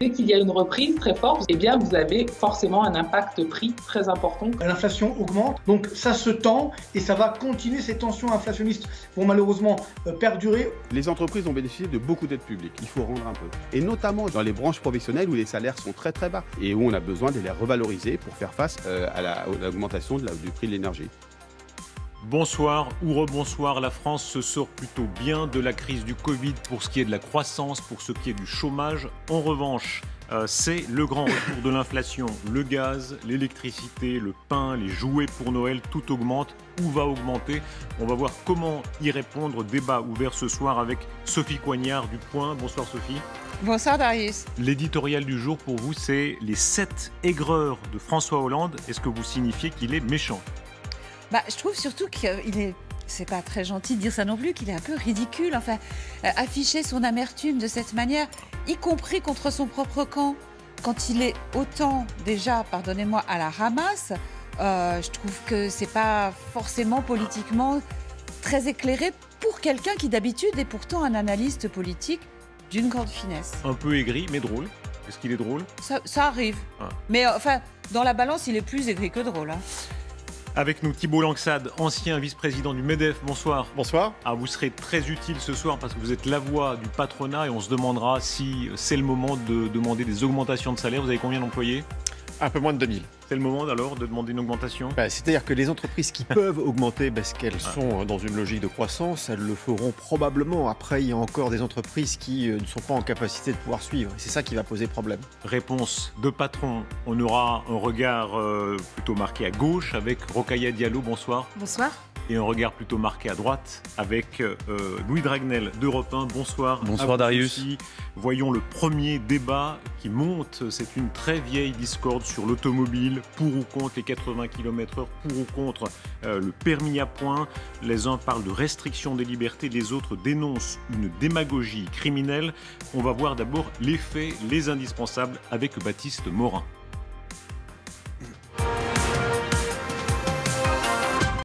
Dès qu'il y a une reprise très forte, eh bien, vous avez forcément un impact prix très important. L'inflation augmente, donc ça se tend et ça va continuer. Ces tensions inflationnistes vont malheureusement perdurer. Les entreprises ont bénéficié de beaucoup d'aides publiques, il faut rendre un peu. Et notamment dans les branches professionnelles où les salaires sont très très bas et où on a besoin de les revaloriser pour faire face à l'augmentation du prix de l'énergie. Bonsoir ou rebonsoir, la France se sort plutôt bien de la crise du Covid pour ce qui est de la croissance, pour ce qui est du chômage. En revanche, c'est le grand retour de l'inflation. Le gaz, l'électricité, le pain, les jouets pour Noël, tout augmente ou va augmenter. On va voir comment y répondre. Débat ouvert ce soir avec Sophie Coignard du Point. Bonsoir Sophie. Bonsoir Darius. L'éditorial du jour pour vous, c'est les 7 aigreurs de François Hollande. Est-ce que vous signifiez qu'il est méchant ? Je trouve surtout qu'il est... C'est pas très gentil de dire ça non plus, qu'il est un peu ridicule. Enfin, afficher son amertume de cette manière, y compris contre son propre camp, quand il est autant déjà, pardonnez-moi, à la ramasse, je trouve que c'est pas forcément politiquement très éclairé pour quelqu'un qui d'habitude est pourtant un analyste politique d'une grande finesse. Un peu aigri, mais drôle. Est-ce qu'il est drôle ? Ça arrive. Ah. Mais enfin, dans la balance, il est plus aigri que drôle. Avec nous, Thibault Langsade, ancien vice-président du MEDEF. Bonsoir. Bonsoir. Vous serez très utile ce soir parce que vous êtes la voix du patronat et on se demandera si c'est le moment de demander des augmentations de salaire. Vous avez combien d'employés ? Un peu moins de 2000. C'est le moment alors de demander une augmentation ? C'est-à-dire que les entreprises qui peuvent augmenter parce qu'elles sont dans une logique de croissance, elles le feront probablement. Après, il y a encore des entreprises qui ne sont pas en capacité de pouvoir suivre. C'est ça qui va poser problème. Réponse de patron. On aura un regard plutôt marqué à gauche avec Rokhaya Diallo. Bonsoir. Bonsoir. Et un regard plutôt marqué à droite avec Louis Dragnel d'Europe 1. Bonsoir. Bonsoir Darius. Aussi. Voyons le premier débat qui monte. C'est une très vieille discorde sur l'automobile, pour ou contre les 80 km/h, pour ou contre le permis à points. Les uns parlent de restriction des libertés, les autres dénoncent une démagogie criminelle. On va voir d'abord les faits, les indispensables avec Baptiste Morin.